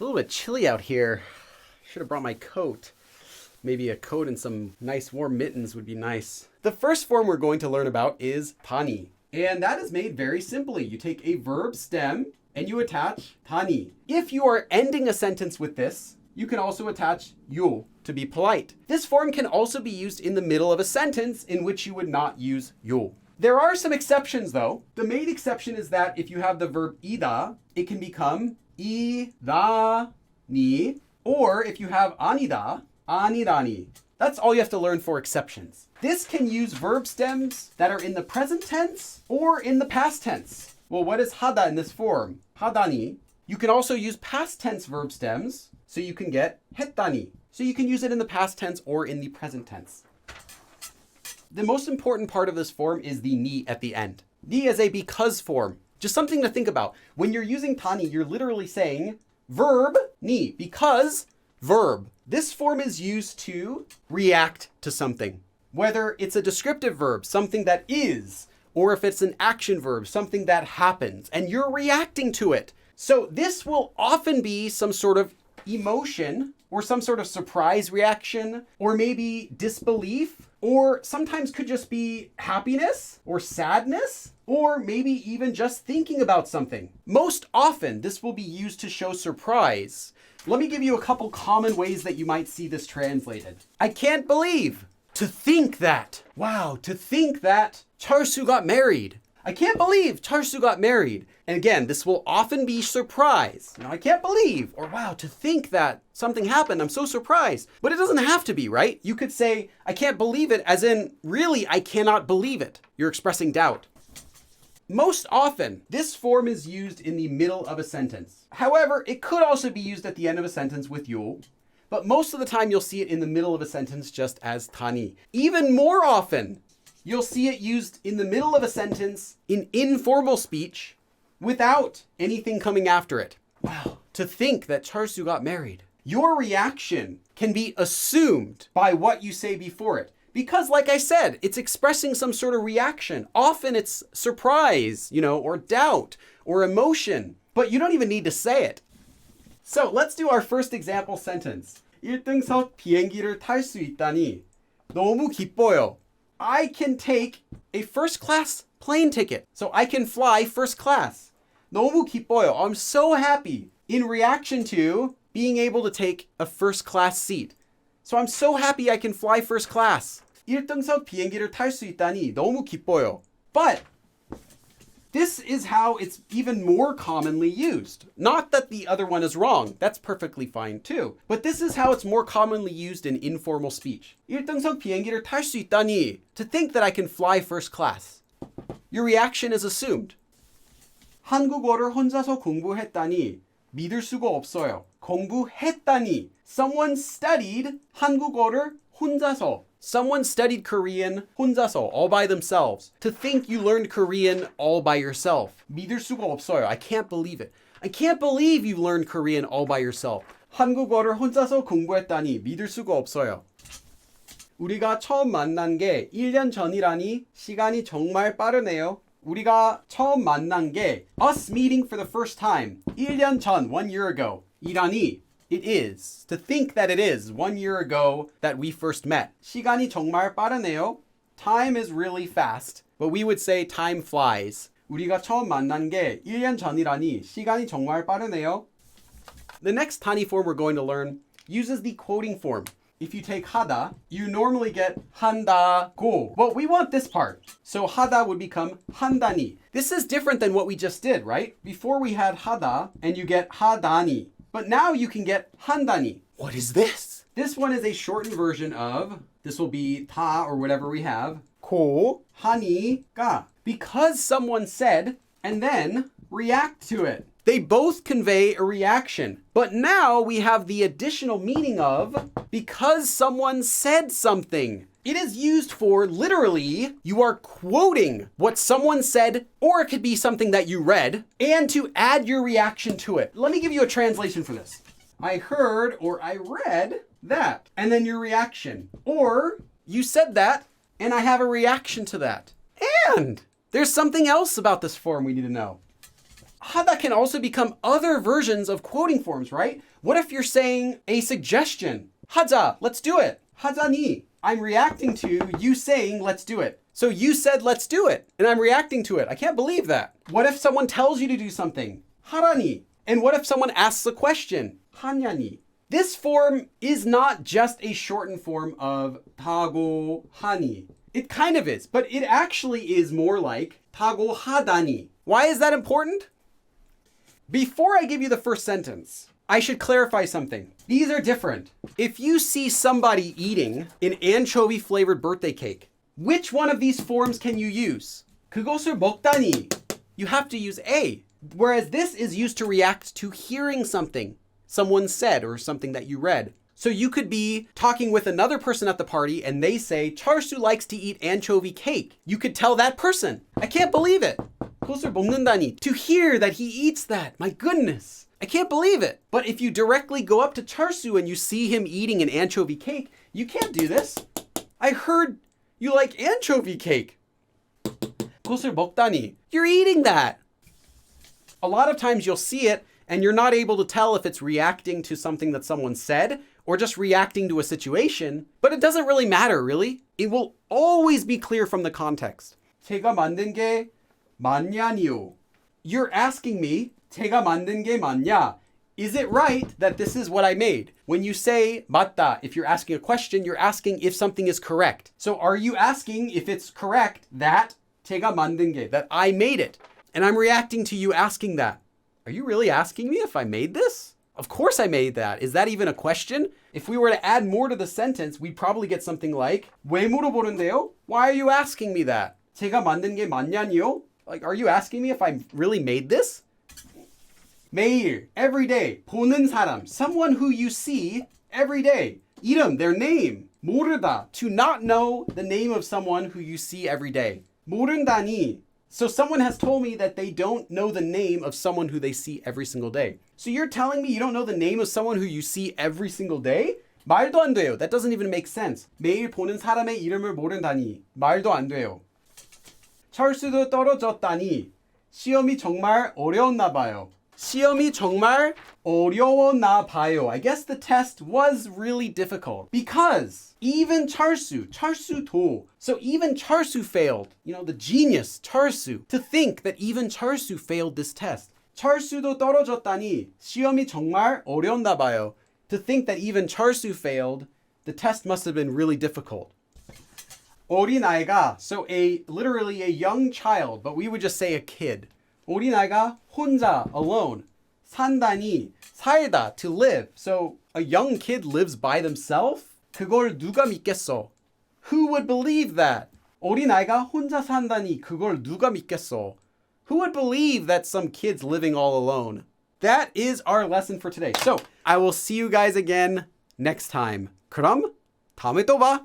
a little bit chilly out here. Should have brought my coat. Maybe a coat and some nice warm mittens would be nice. The first form we're going to learn about is pani. And that is made very simply. You take a verb stem and you attach dani. If you are ending a sentence with this, you can also attach 요 to be polite. This form can also be used in the middle of a sentence in which you would not use 요. There are some exceptions though. The main exception is that if you have the verb ida, it can become ida, ni, or if you have 아니다, 아니다니. That's all you have to learn for exceptions. This can use verb stems that are in the present tense or in the past tense. Well, what is 하다 in this form? 하다니. You can also use past tense verb stems, so you can get 했다니. So you can use it in the past tense or in the present tense. The most important part of this form is the ni at the end. Ni is a because form. Just something to think about. When you're using tani, you're literally saying verb ni, because verb. This form is used to react to something. Whether it's a descriptive verb, something that is, or if it's an action verb, something that happens, and you're reacting to it. So this will often be some sort of emotion, or some sort of surprise reaction, or maybe disbelief, or sometimes could just be happiness, or sadness, or maybe even just thinking about something. Most often, this will be used to show surprise. Let me give you a couple common ways that you might see this translated. I can't believe. To think that. Wow, to think that Charsu got married. I can't believe Charsu got married. And again, this will often be surprise. I can't believe, or wow, to think that something happened. I'm so surprised. But it doesn't have to be, right? You could say, I can't believe it, as in, really, I cannot believe it. You're expressing doubt. Most often, this form is used in the middle of a sentence. However, it could also be used at the end of a sentence with 요, but most of the time you'll see it in the middle of a sentence just as dani. Even more often, you'll see it used in the middle of a sentence in informal speech without anything coming after it. Wow, to think that Charsu got married. Your reaction can be assumed by what you say before it. Because like I said, it's expressing some sort of reaction. Often it's surprise, or doubt or emotion, but you don't even need to say it. So let's do our first example sentence. 1등석 비행기를 탈 수 있다니 너무 기뻐요. I can take a first class plane ticket. So I can fly first class. 너무 기뻐요. I'm so happy in reaction to being able to take a first class seat. So I'm so happy I can fly first class. 1등석 비행기를 탈 수 있다니 너무 기뻐요. But this is how it's even more commonly used. Not that the other one is wrong. That's perfectly fine too. But this is how it's more commonly used in informal speech. 1등석 비행기를 탈 수 있다니. To think that I can fly first class. Your reaction is assumed. 한국어를 혼자서 공부했다니 믿을 수가 없어요. 공부했다니. Someone studied 한국어를 혼자서. Someone studied Korean 혼자서, all by themselves. To think you learned Korean all by yourself. 믿을 수가 없어요. I can't believe it. I can't believe you learned Korean all by yourself. 한국어를 혼자서 공부했다니 믿을 수가 없어요. 우리가 처음 만난 게 1년 전이라니 시간이 정말 빠르네요. 우리가 처음 만난 게 us meeting for the first time. 1년 전, 1 year ago. 이라니. It is. To think that it is 1 year ago that we first met. 시간이 정말 빠르네요. Time is really fast. But we would say time flies. 우리가 처음 만난 게 1년 전이라니 시간이 정말 빠르네요. The next tani form we're going to learn uses the quoting form. If you take 하다, you normally get 한다고. Well, we want this part. So 하다 would become 한다니. This is different than what we just did, right? Before we had 하다 and you get 하다니. But now you can get 한다니. What is this? This one is a shortened version of, this will be 다 or whatever we have, 고, 하니까. Because someone said, and then react to it. They both convey a reaction. But now we have the additional meaning of, because someone said something. It is used for literally, you are quoting what someone said, or it could be something that you read, and to add your reaction to it. Let me give you a translation for this. I heard or I read that, and then your reaction. Or you said that, and I have a reaction to that. And there's something else about this form we need to know. 하다 can also become other versions of quoting forms, right? What if you're saying a suggestion? 하자, let's do it. 하자니. I'm reacting to you saying, let's do it. So you said, let's do it. And I'm reacting to it. I can't believe that. What if someone tells you to do something? 하라니. And what if someone asks a question? 하냐니. This form is not just a shortened form of 타고 하니. It kind of is, but it actually is more like 타고 하다니. Why is that important? Before I give you the first sentence, I should clarify something. These are different. If you see somebody eating an anchovy-flavored birthday cake, which one of these forms can you use? 그것을 먹다니. You have to use A. Whereas this is used to react to hearing something someone said or something that you read. So you could be talking with another person at the party and they say, Charsu likes to eat anchovy cake. You could tell that person, I can't believe it. 그것을 먹는다니. To hear that he eats that. My goodness. I can't believe it. But if you directly go up to Charsu and you see him eating an anchovy cake, you can't do this. I heard you like anchovy cake. 그것을 먹다니. You're eating that. A lot of times you'll see it and you're not able to tell if it's reacting to something that someone said or just reacting to a situation, but it doesn't really matter, really. It will always be clear from the context. 제가 만든 게 맞냐니요. You're asking me, 제가 만든 게 맞냐? Is it right that this is what I made? When you say 맞다, if you're asking a question, you're asking if something is correct. So are you asking if it's correct that 제가 만든 게, that I made it? And I'm reacting to you asking that. Are you really asking me if I made this? Of course I made that. Is that even a question? If we were to add more to the sentence, we'd probably get something like 왜 물어보는데요? Why are you asking me that? 제가 만든 게 맞냐니요? Like, are you asking me if I really made this? 매일, every day, 보는 사람, someone who you see every day. 이름, their name. 모르다, to not know the name of someone who you see every day. 모른다니. So someone has told me that they don't know the name of someone who they see every single day. So you're telling me you don't know the name of someone who you see every single day? 말도 안 돼요. That doesn't even make sense. 매일 보는 사람의 이름을 모른다니. 말도 안 돼요. 철수도 떨어졌다니. 시험이 정말 어려웠나 봐요. 시험이 정말 어려웠나 봐요. I guess the test was really difficult because even Charsu-do. So even Charsu failed. You know, the genius, Charsu. To think that even Charsu failed this test. 철수도 떨어졌다니. 시험이 정말 어려웠나 봐요. To think that even Charsu failed, the test must have been really difficult. 어린아이가, so literally a young child, but we would just say a kid. 어린아이가 혼자, alone. 산다니, 살다, to live. So a young kid lives by themselves? 그걸 누가 믿겠어? Who would believe that? 어린아이가 혼자 산다니, 그걸 누가 믿겠어? Who would believe that some kid's living all alone? That is our lesson for today. So I will see you guys again next time. 그럼 다음에 또 봐.